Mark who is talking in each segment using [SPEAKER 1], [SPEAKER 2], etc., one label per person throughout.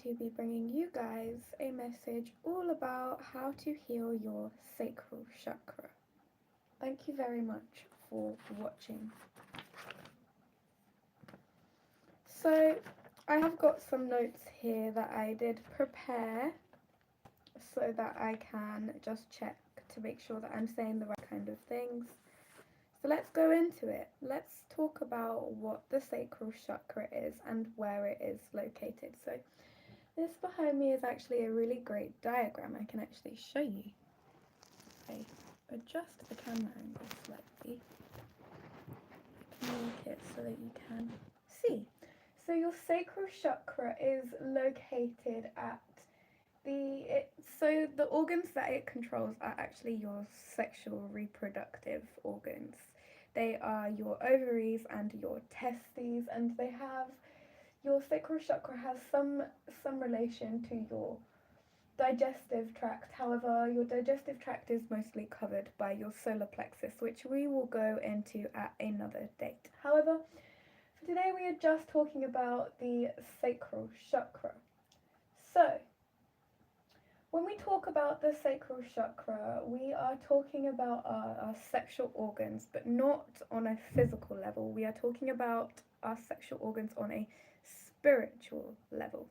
[SPEAKER 1] to be bringing you guys a message all about how to heal your sacral chakra. Thank you very much for watching. So I have got some notes here that I did prepare so that I can just check to make sure that I'm saying the right kind of things. So let's go into it. Let's talk about what the sacral chakra is and where it is located. So this behind me is actually a really great diagram. I can actually show you. I adjust the camera angle slightly. I can make it so that you can see. So your sacral chakra is located at so the organs that it controls are actually your sexual reproductive organs. They are your ovaries and your testes, and your sacral chakra has some relation to your digestive tract. However, your digestive tract is mostly covered by your solar plexus, which we will go into at another date. However, for today we are just talking about the sacral chakra. So when we talk about the sacral chakra, we are talking about our sexual organs, but not on a physical level. We are talking about our sexual organs on a spiritual level.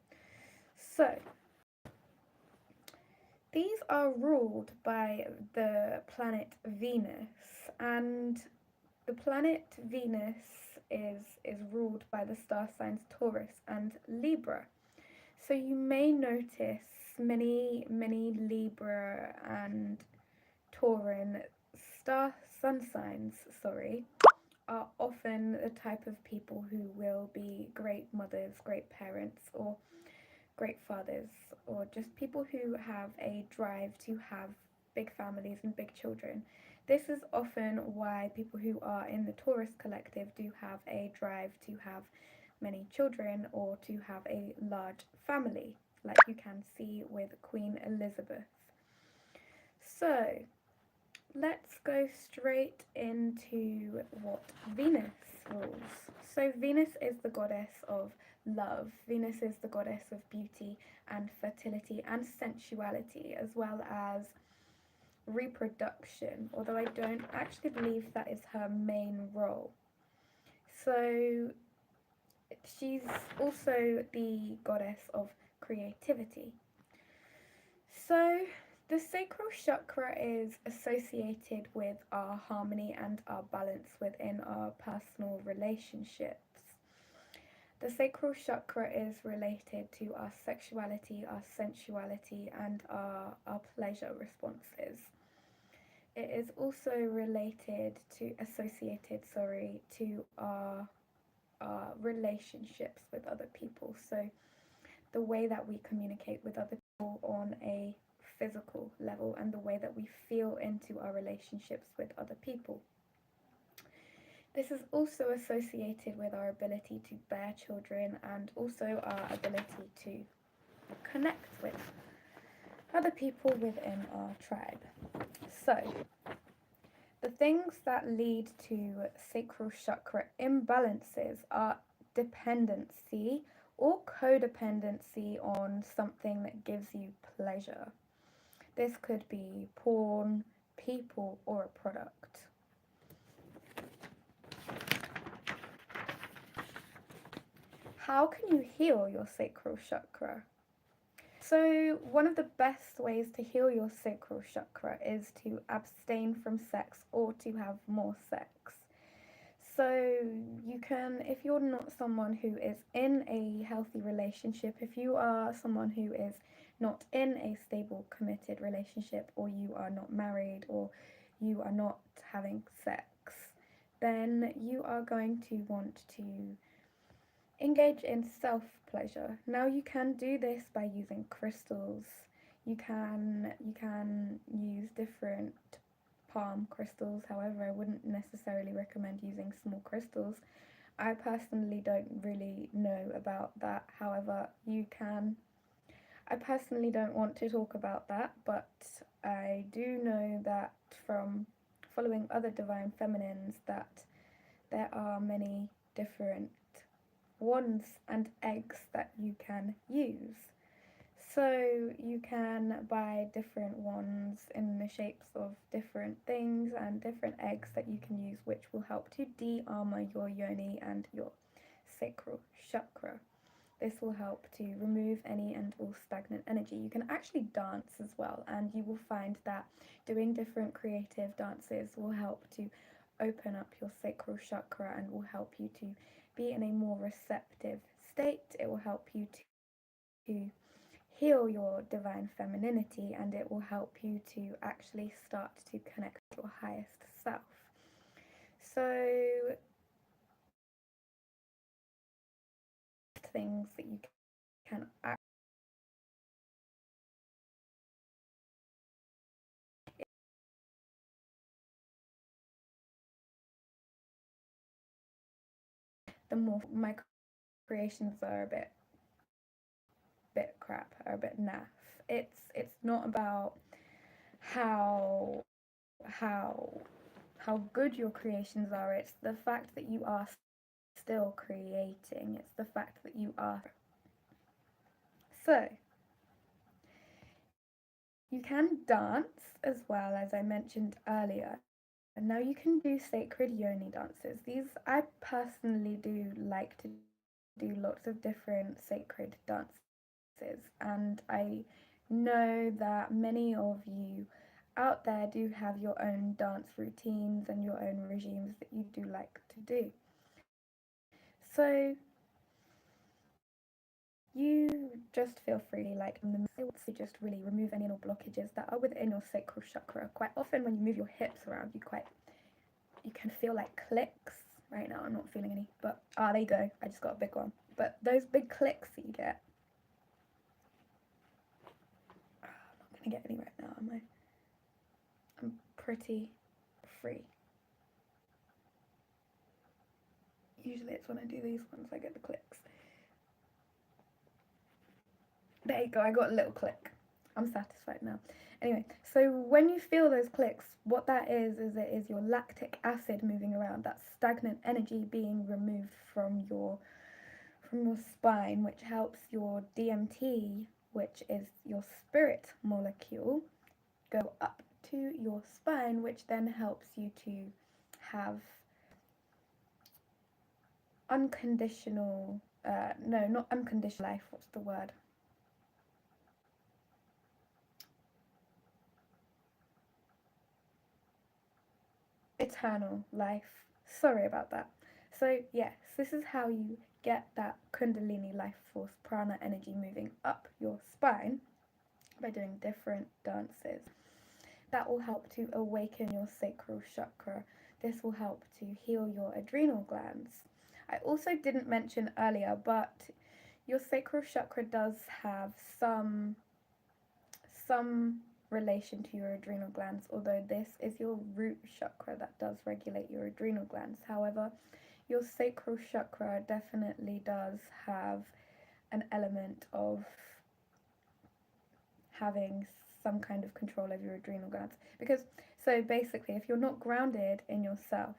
[SPEAKER 1] So these are ruled by the planet Venus, and the planet Venus is ruled by the star signs Taurus and Libra. So you may notice many Libra and Tauran sun signs, are often the type of people who will be great mothers, great parents, or great fathers, or just people who have a drive to have big families and big children. This is often why people who are in the Taurus collective do have a drive to have many children or to have a large family, like you can see with Queen Elizabeth. So let's go straight into what Venus rules. So Venus is the goddess of love. Venus is the goddess of beauty and fertility and sensuality, as well as reproduction, although I don't actually believe that is her main role. So she's also the goddess of creativity. So the sacral chakra is associated with our harmony and our balance within our personal relationships. The sacral chakra is related to our sexuality, our sensuality, and our pleasure responses. It is also associated to our relationships with other people. So the way that we communicate with other people on a physical level and the way that we feel into our relationships with other people. This is also associated with our ability to bear children and also our ability to connect with other people within our tribe. So the things that lead to sacral chakra imbalances are dependency or codependency on something that gives you pleasure. This could be porn, people, or a product. How can you heal your sacral chakra? So one of the best ways to heal your sacral chakra is to abstain from sex or to have more sex. So you can, if you're not someone who is in a healthy relationship, if you are someone who is not in a stable, committed relationship, or you are not married, or you are not having sex, then you are going to want to engage in self-pleasure. Now you can do this by using crystals. You can use different palm crystals. However, I wouldn't necessarily recommend using small crystals. I personally don't really know about that. However, you can. I personally don't want to talk about that, but I do know that from following other divine feminines that there are many different wands and eggs that you can use. So you can buy different ones in the shapes of different things and different eggs that you can use, which will help to de-armor your yoni and your sacral chakra. This will help to remove any and all stagnant energy. You can actually dance as well, and you will find that doing different creative dances will help to open up your sacral chakra and will help you to be in a more receptive state. It will help you to heal your divine femininity, and it will help you to actually start to connect with your highest self. So things that you can the more my creations are a bit crap, are a bit naff. It's not about how how how good your creations are. It's the fact that you are still creating. It's the fact that you are. So you can dance as well, as I mentioned earlier. And now you can do sacred yoni dances. These I personally do like to do lots of different sacred dances, and I know that many of you out there do have your own dance routines and your own regimes that you do like to do. So you just feel free, like to just really remove any little blockages that are within your sacral chakra. Quite often when you move your hips around, you can feel like clicks. Right now I'm not feeling any, but there you go, I just got a big one. But those big clicks that you get, I'm not gonna get any right now, am I? I'm pretty free. Usually it's when I do these ones I get the clicks. There you go, I got a little click. I'm satisfied now. Anyway, so when you feel those clicks, what that is it is your lactic acid moving around, that stagnant energy being removed from your spine, which helps your DMT, which is your spirit molecule, go up to your spine, which then helps you to have unconditional, no, not unconditional life, what's the word? Eternal life. Sorry about that. So, yes, this is how you get that Kundalini life force prana energy moving up your spine by doing different dances. That will help to awaken your sacral chakra. This will help to heal your adrenal glands. I also didn't mention earlier, but your sacral chakra does have some relation to your adrenal glands, although this is your root chakra that does regulate your adrenal glands. However, your sacral chakra definitely does have an element of having some kind of control over your adrenal glands. Because, so basically, if you're not grounded in yourself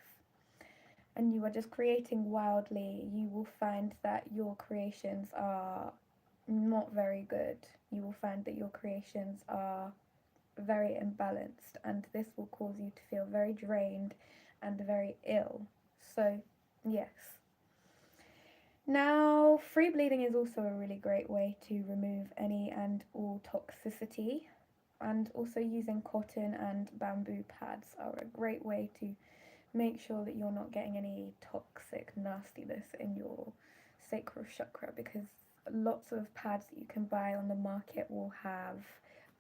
[SPEAKER 1] and you are just creating wildly, you will find that your creations are not very good. You will find that your creations are very imbalanced, and this will cause you to feel very drained and very ill. So, yes. Now, free bleeding is also a really great way to remove any and all toxicity, and also using cotton and bamboo pads are a great way to make sure that you're not getting any toxic nastiness in your sacral chakra, because lots of pads that you can buy on the market will have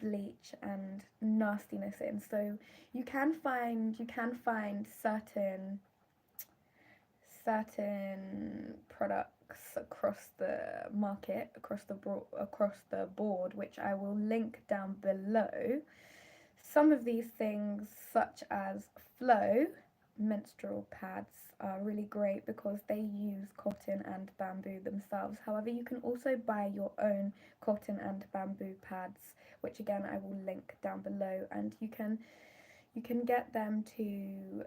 [SPEAKER 1] bleach and nastiness in. So you can find certain products across the market, across the board, which I will link down below. Some of these things, such as Flow menstrual pads, are really great because they use cotton and bamboo themselves. However, you can also buy your own cotton and bamboo pads, which again I will link down below, and you can get them to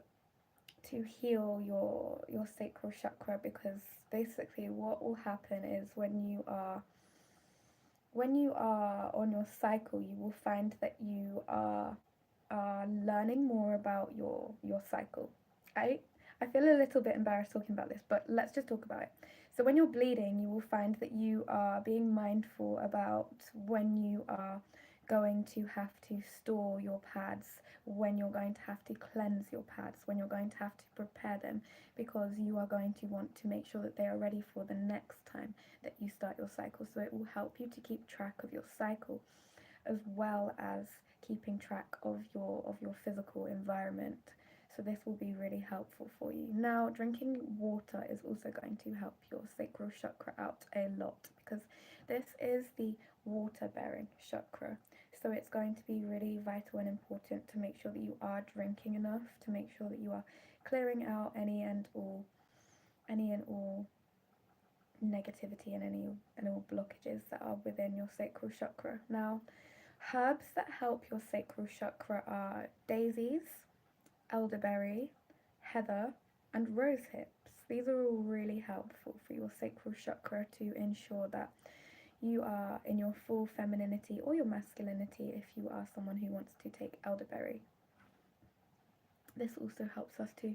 [SPEAKER 1] heal your sacral chakra, because basically what will happen is when you are when you are on your cycle, you will find that you are learning more about your cycle. I I feel a little bit embarrassed talking about this, but let's just talk about it. So when you're bleeding, you will find that you are being mindful about when you are going to have to store your pads, when you're going to have to cleanse your pads, when you're going to have to prepare them, because you are going to want to make sure that they are ready for the next time that you start your cycle. So it will help you to keep track of your cycle as well as keeping track of your physical environment. So this will be really helpful for you. Now, drinking water is also going to help your sacral chakra out a lot, because this is the water bearing chakra. So it's going to be really vital and important to make sure that you are drinking enough, to make sure that you are clearing out any and all negativity and any blockages that are within your sacral chakra. Now, herbs that help your sacral chakra are daisies, elderberry, heather, and rose hips. These are all really helpful for your sacral chakra to ensure that you are in your full femininity or your masculinity if you are someone who wants to take elderberry. This also helps us to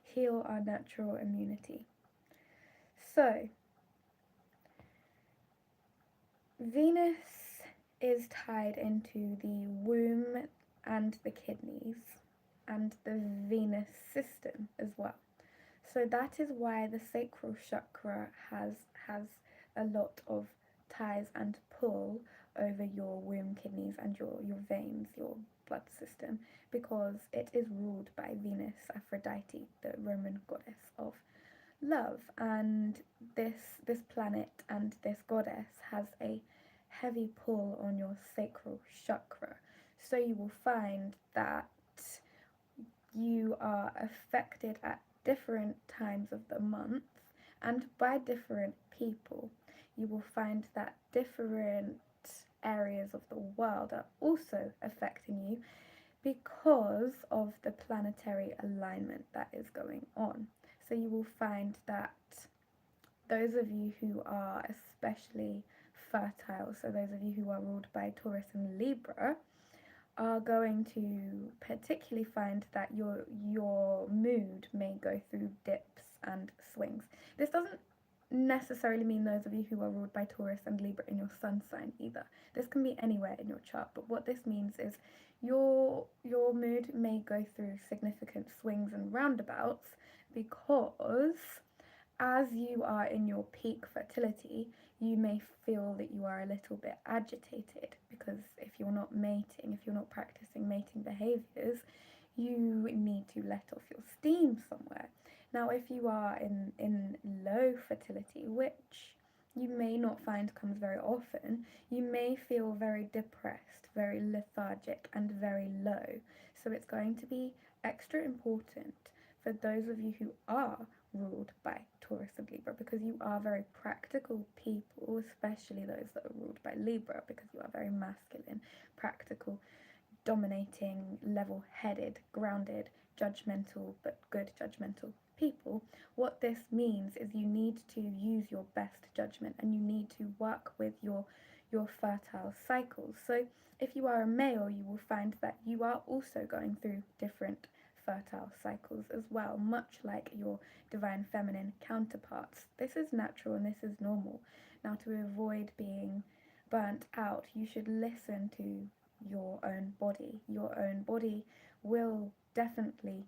[SPEAKER 1] heal our natural immunity. So, Venus is tied into the womb and the kidneys and the venous system as well. So that is why the sacral chakra has a lot of ties and pull over your womb, kidneys, and your veins, your blood system, because it is ruled by Venus, Aphrodite, the Roman goddess of love, and this planet and this goddess has a heavy pull on your sacral chakra. So you will find that you are affected at different times of the month and by different people. You will find that different areas of the world are also affecting you because of the planetary alignment that is going on. So you will find that those of you who are especially fertile, so those of you who are ruled by Taurus and Libra, are going to particularly find that your mood may go through dips and swings. This doesn't necessarily mean those of you who are ruled by Taurus and Libra in your sun sign either. This can be anywhere in your chart, but what this means is your mood may go through significant swings and roundabouts because as you are in your peak fertility, you may feel that you are a little bit agitated because if you're not mating, if you're not practicing mating behaviors, you need to let off your steam somewhere. Now, if you are in low fertility, which you may not find comes very often, you may feel very depressed, very lethargic, and very low. So it's going to be extra important for those of you who are ruled by Taurus and Libra, because you are very practical people, especially those that are ruled by Libra, because you are very masculine, practical, dominating, level headed, grounded, judgmental, but good judgmental people. What this means is you need to use your best judgment and you need to work with your fertile cycles. So if you are a male, you will find that you are also going through different fertile cycles as well, much like your divine feminine counterparts. This is natural and this is normal. Now, to avoid being burnt out, you should listen to your own body. Your own body will definitely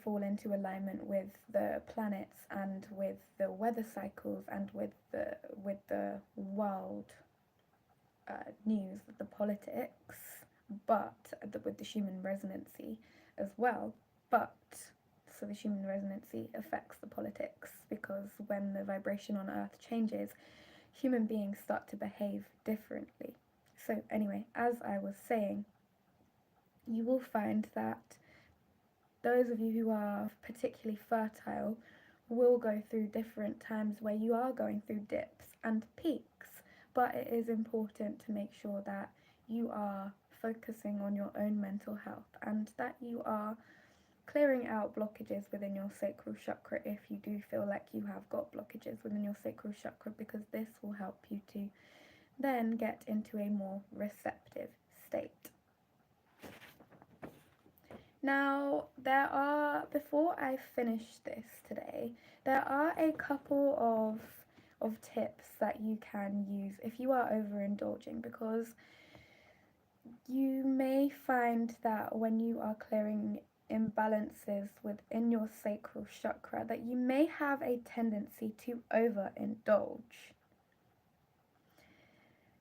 [SPEAKER 1] fall into alignment with the planets and with the weather cycles and with the world news, the politics, but with the human resonancy as well. But so the human resonancy affects the politics, because when the vibration on Earth changes, human beings start to behave differently. So anyway, as I was saying, you will find that those of you who are particularly fertile will go through different times where you are going through dips and peaks, but it is important to make sure that you are focusing on your own mental health and that you are clearing out blockages within your sacral chakra if you do feel like you have got blockages within your sacral chakra, because this will help you to then get into a more receptive state. Now, before I finish this today, there are a couple of tips that you can use if you are overindulging, because you may find that when you are clearing imbalances within your sacral chakra that you may have a tendency to overindulge.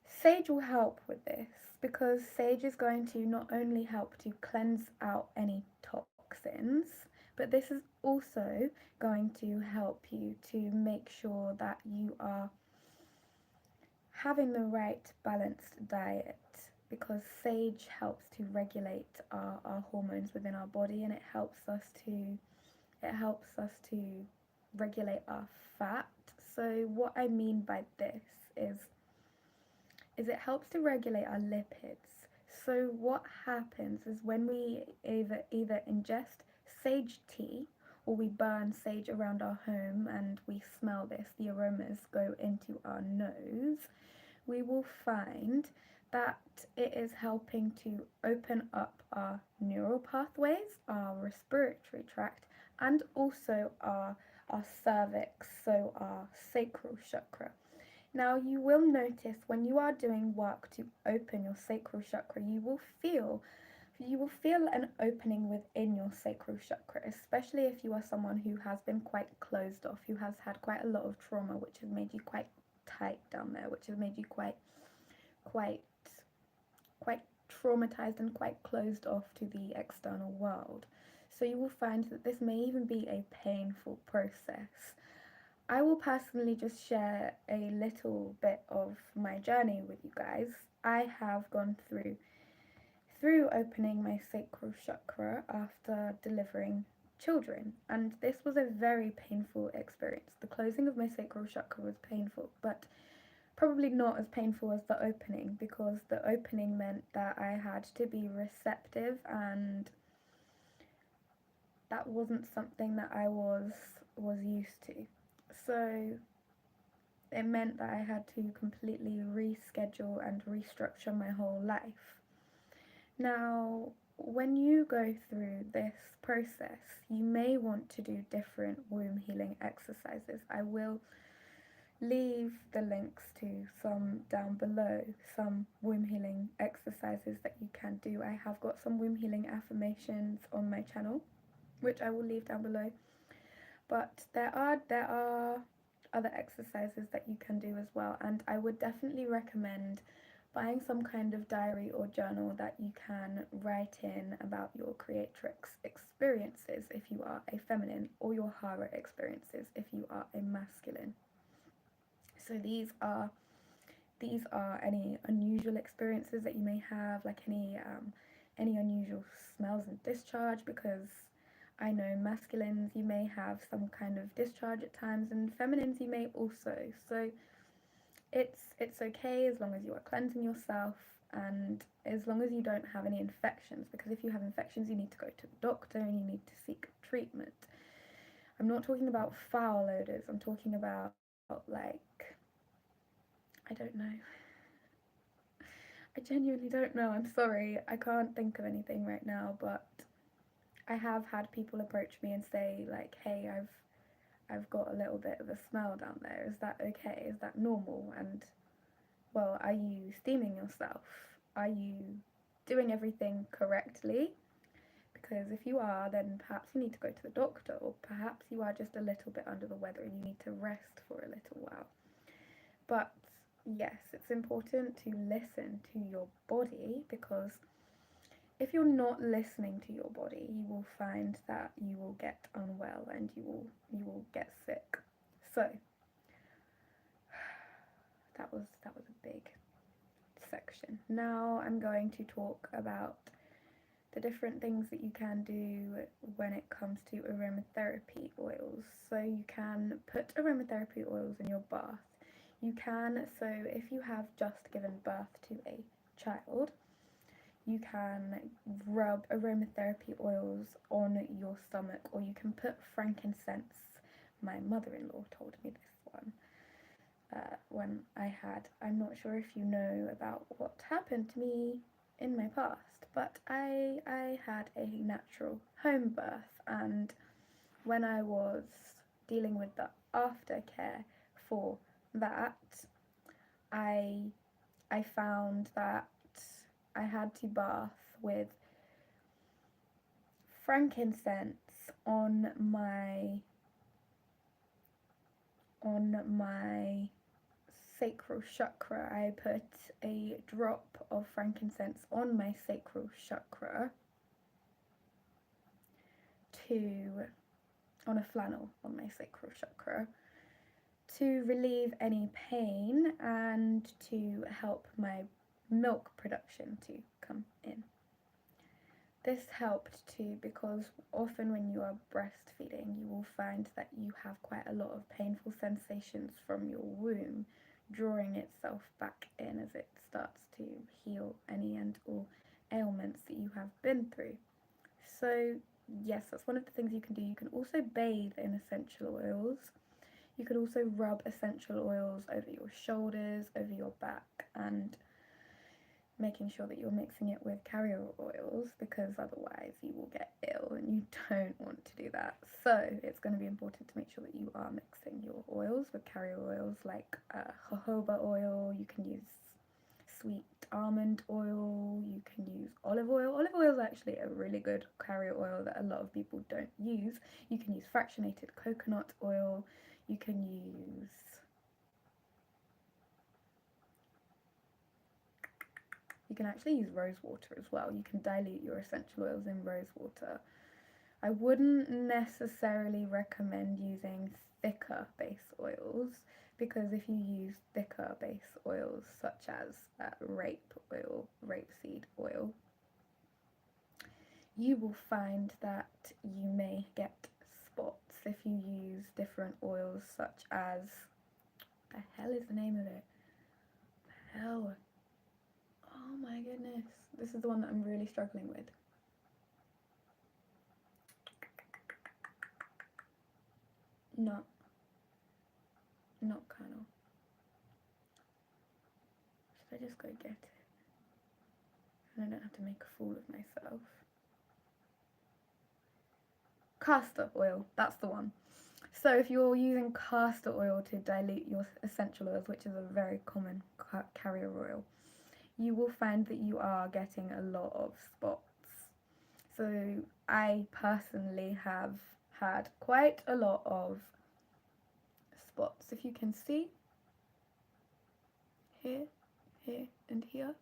[SPEAKER 1] Sage will help with this, because sage is going to not only help to cleanse out any toxins, but this is also going to help you to make sure that you are having the right balanced diet, because sage helps to regulate our hormones within our body, and it helps us to regulate our fat. So what I mean by this is it helps to regulate our lipids. So what happens is when we either ingest sage tea, or we burn sage around our home and we smell this, the aromas go into our nose, we will find that it is helping to open up our neural pathways, our respiratory tract, and also our cervix, so our sacral chakra. Now, you will notice when you are doing work to open your sacral chakra, you will feel an opening within your sacral chakra, especially if you are someone who has been quite closed off, who has had quite a lot of trauma, which has made you quite tight down there, which has made you quite traumatized and quite closed off to the external world. So you will find that this may even be a painful process. I will personally just share a little bit of my journey with you guys. I have gone through opening my sacral chakra after delivering children, and this was a very painful experience. The closing of my sacral chakra was painful, but probably not as painful as the opening, because the opening meant that I had to be receptive, and that wasn't something that I was used to. So it meant that I had to completely reschedule and restructure my whole life. Now, when you go through this process, you may want to do different womb healing exercises. I will leave the links to some down below, some womb healing exercises that you can do. I have got some womb healing affirmations on my channel, which I will leave down below. But there are other exercises that you can do as well, and I would definitely recommend buying some kind of diary or journal that you can write in about your creatrix experiences if you are a feminine, or your hara experiences if you are a masculine. So these are any unusual experiences that you may have, like any unusual smells and discharge, because I know masculines, you may have some kind of discharge at times, and feminines you may also. So it's okay as long as you are cleansing yourself, and as long as you don't have any infections, because if you have infections you need to go to the doctor and you need to seek treatment. I'm not talking about foul odors, I'm talking about, like, I don't know. I genuinely don't know. I'm sorry. I can't think of anything right now, but I have had people approach me and say, like, hey, I've got a little bit of a smell down there. Is that okay? Is that normal? And, well, are you steaming yourself? Are you doing everything correctly? Because if you are, then perhaps you need to go to the doctor, or perhaps you are just a little bit under the weather and you need to rest for a little while. But yes, it's important to listen to your body, because if you're not listening to your body, you will find that you will get unwell and you will get sick. So that was a big section. Now I'm going to talk about the different things that you can do when it comes to aromatherapy oils. So you can put aromatherapy oils in your bath. You can, so if you have just given birth to a child, you can rub aromatherapy oils on your stomach, or you can put frankincense. My mother-in-law told me this one. when I'm not sure if you know about what happened to me in my past, but I had a natural home birth, and when I was dealing with the aftercare for that, I I found that I had to bath with frankincense on my sacral chakra. I put a drop of frankincense on my sacral chakra on a flannel on my sacral chakra to relieve any pain and to help my milk production to come in. This helped too because often when you are breastfeeding, you will find that you have quite a lot of painful sensations from your womb drawing itself back in as it starts to heal any and all ailments that you have been through. So yes, that's one of the things you can do. You can also bathe in essential oils. You could also rub essential oils over your shoulders, over your back, and making sure that you're mixing it with carrier oils, because otherwise you will get ill and you don't want to do that. So it's going to be important to make sure that you are mixing your oils with carrier oils like jojoba oil. You can use sweet almond oil, you can use olive oil. Olive oil is actually a really good carrier oil that a lot of people don't use. You can use fractionated coconut oil, you can actually use rose water as well. You can dilute your essential oils in rose water. I wouldn't necessarily recommend using thicker base oils, because if you use thicker base oils such as rapeseed oil, you will find that you may get spots if you use different oils such as, the hell is the name of it? The hell? Oh my goodness. This is the one that I'm really struggling with. Not kernel. Should I just go get it? And I don't have to make a fool of myself. Castor oil, that's the one. So if you're using castor oil to dilute your essential oils, which is a very common carrier oil, you will find that you are getting a lot of spots. So I personally have had quite a lot of spots, if you can see, here, and here,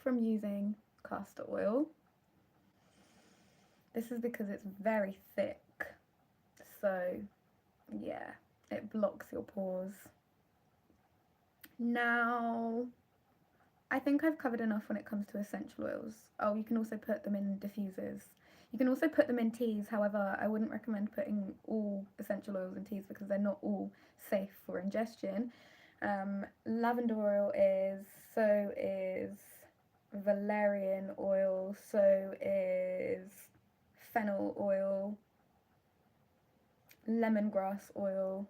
[SPEAKER 1] from using castor oil. This is because it's very thick, so yeah, it blocks your pores. Now, I think I've covered enough when it comes to essential oils. Oh, you can also put them in diffusers. You can also put them in teas. However, I wouldn't recommend putting all essential oils in teas because they're not all safe for ingestion. Lavender oil is, so is valerian oil, so is fennel oil, lemongrass oil.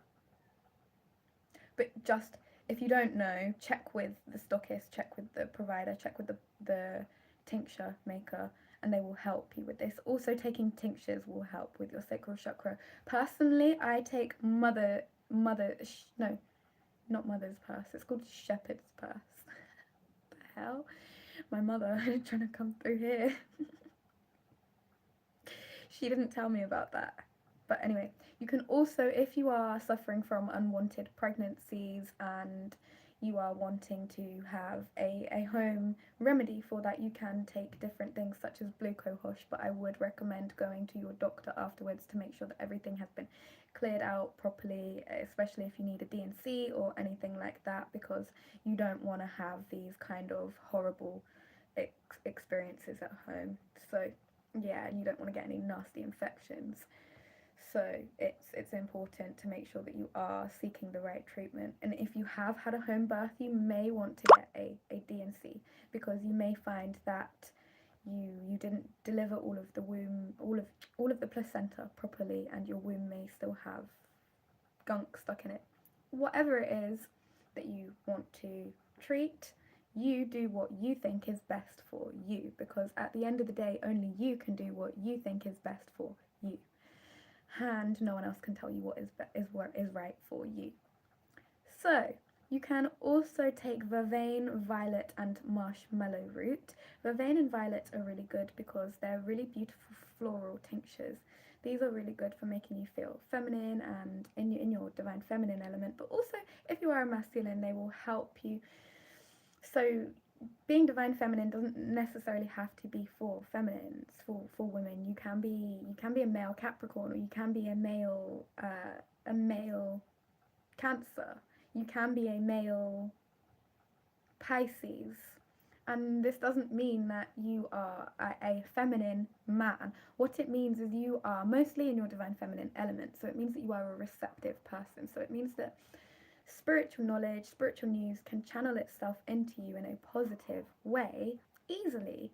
[SPEAKER 1] But just, if you don't know, check with the stockist, check with the provider, check with the tincture maker, and they will help you with this. Also, taking tinctures will help with your sacral chakra. Personally, I take not mother's purse, it's called shepherd's purse. What the hell? My mother trying to come through here. She didn't tell me about that. But anyway, you can also, if you are suffering from unwanted pregnancies and you are wanting to have a home remedy for that, you can take different things such as blue cohosh, but I would recommend going to your doctor afterwards to make sure that everything has been cleared out properly, especially if you need a D&C or anything like that, because you don't want to have these kind of horrible experiences at home. So yeah, and you don't want to get any nasty infections. So it's important to make sure that you are seeking the right treatment. And if you have had a home birth, you may want to get a D&C, because you may find that you didn't deliver all of the womb, all of the placenta properly, and your womb may still have gunk stuck in it. Whatever it is, that you want to treat, you do what you think is best for you, because at the end of the day, only you can do what you think is best for you, and no one else can tell you what is right for you. So you can also take vervain, violet, and marshmallow root. Vervain and violet are really good because they're really beautiful floral tinctures. These are really good for making you feel feminine and in your divine feminine element, but also if you are a masculine, they will help you. So being divine feminine doesn't necessarily have to be for feminines, for women. You can be a male Capricorn, or you can be a male Cancer. You can be a male Pisces. And this doesn't mean that you are a feminine man. What it means is you are mostly in your divine feminine element. So it means that you are a receptive person. So it means that spiritual knowledge, spiritual news can channel itself into you in a positive way easily.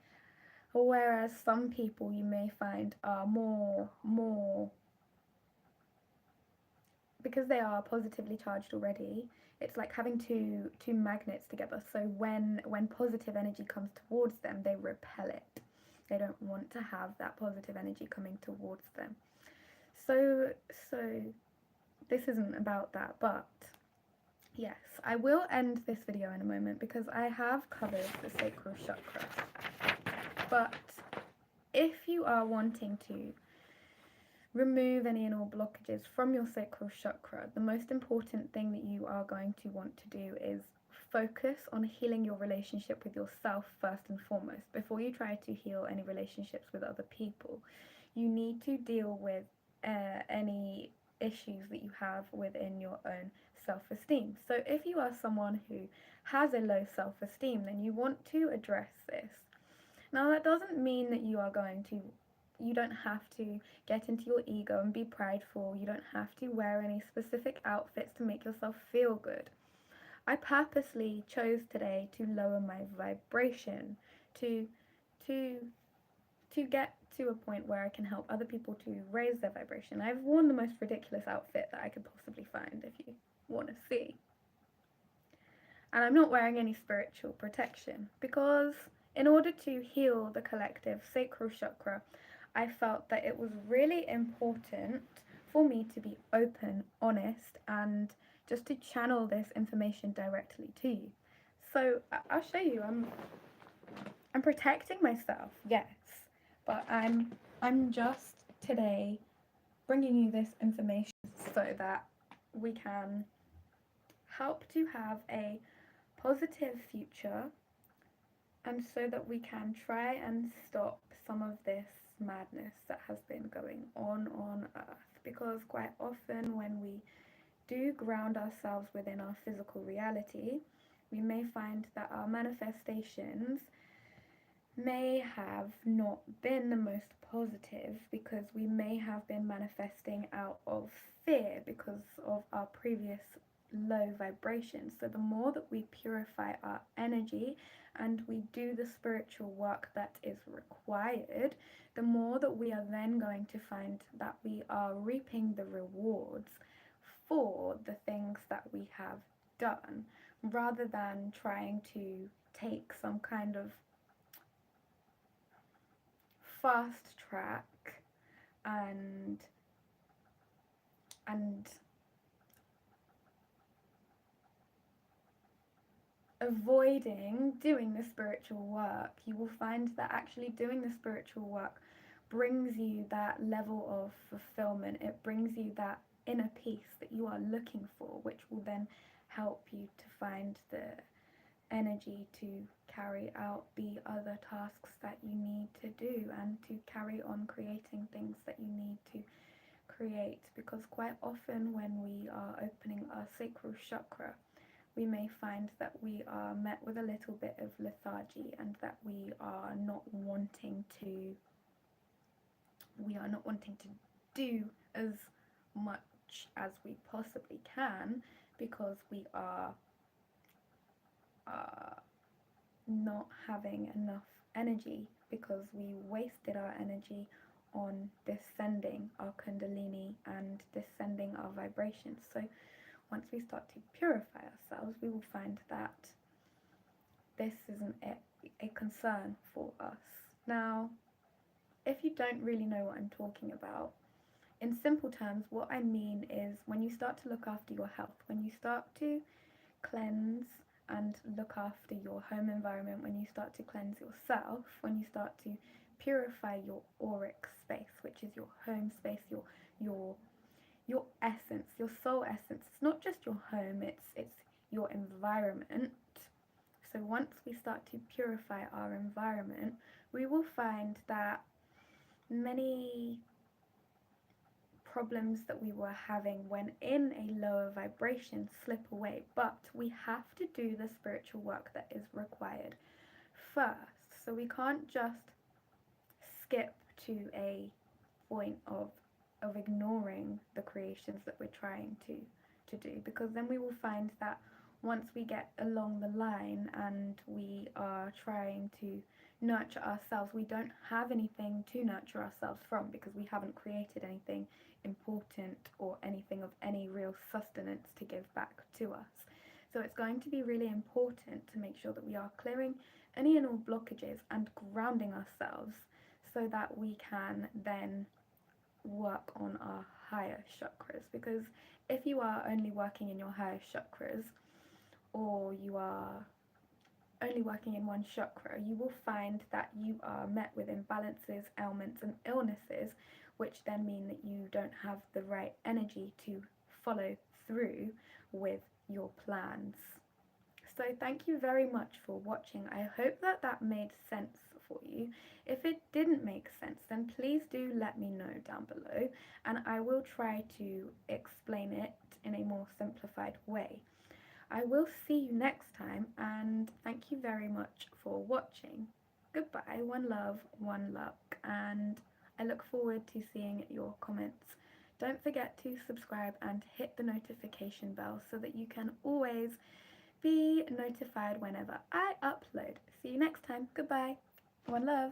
[SPEAKER 1] Whereas some people you may find are more because they are positively charged already, it's like having two magnets together. So when positive energy comes towards them, they repel it. They don't want to have that positive energy coming towards them. So this isn't about that, but yes, I will end this video in a moment because I have covered the sacral chakra. But if you are wanting to remove any and all blockages from your sacral chakra, the most important thing that you are going to want to do is focus on healing your relationship with yourself first and foremost. Before you try to heal any relationships with other people, you need to deal with any issues that you have within your own self-esteem. So if you are someone who has a low self-esteem, then you want to address this. Now that doesn't mean that you don't have to get into your ego and be prideful. You don't have to wear any specific outfits to make yourself feel good. I purposely chose today to lower my vibration, to get to a point where I can help other people to raise their vibration. I've worn the most ridiculous outfit that I could possibly find, if you want to see. And I'm not wearing any spiritual protection because in order to heal the collective sacral chakra, I felt that it was really important for me to be open, honest, and just to channel this information directly to you. So I'll show you. I'm protecting myself, yes, but I'm just today bringing you this information so that we can help to have a positive future, and so that we can try and stop some of this madness that has been going on earth. Because quite often when we do ground ourselves within our physical reality, we may find that our manifestations may have not been the most positive, because we may have been manifesting out of fear because of our previous low vibrations. So the more that we purify our energy and we do the spiritual work that is required, the more that we are then going to find that we are reaping the rewards for the things that we have done, rather than trying to take some kind of fast track and avoiding doing the spiritual work. You will find that actually doing the spiritual work brings you that level of fulfillment. It brings you that inner peace that you are looking for, which will then help you to find the energy to carry out the other tasks that you need to do, and to carry on creating things that you need to create. Because quite often when we are opening our sacral chakra, we may find that we are met with a little bit of lethargy, and that we are not wanting to do as much as we possibly can, because we are not having enough energy, because we wasted our energy on descending our kundalini and descending our vibrations. So once we start to purify ourselves, we will find that this isn't a concern for us. Now, if you don't really know what I'm talking about, in simple terms, what I mean is when you start to look after your health, when you start to cleanse and look after your home environment, when you start to cleanse yourself, when you start to purify your auric space, which is your home space, your your essence, your soul essence. It's not just your home, it's your environment. So once we start to purify our environment, we will find that many problems that we were having when in a lower vibration slip away. But we have to do the spiritual work that is required first. So we can't just skip to a point of ignoring the creations that we're trying to do, because then we will find that once we get along the line and we are trying to nurture ourselves, we don't have anything to nurture ourselves from, because we haven't created anything important or anything of any real sustenance to give back to us. So it's going to be really important to make sure that we are clearing any and all blockages and grounding ourselves, so that we can then work on our higher chakras. Because if you are only working in your higher chakras, or you are only working in one chakra, you will find that you are met with imbalances, ailments, and illnesses, which then mean that you don't have the right energy to follow through with your plans. So thank you very much for watching. I hope that that made sense for you. If it didn't make sense, then please do let me know down below, and I will try to explain it in a more simplified way. I will see you next time, and thank you very much for watching. Goodbye, one love, one luck, and I look forward to seeing your comments. Don't forget to subscribe and hit the notification bell so that you can always be notified whenever I upload. See you next time. Goodbye. One love.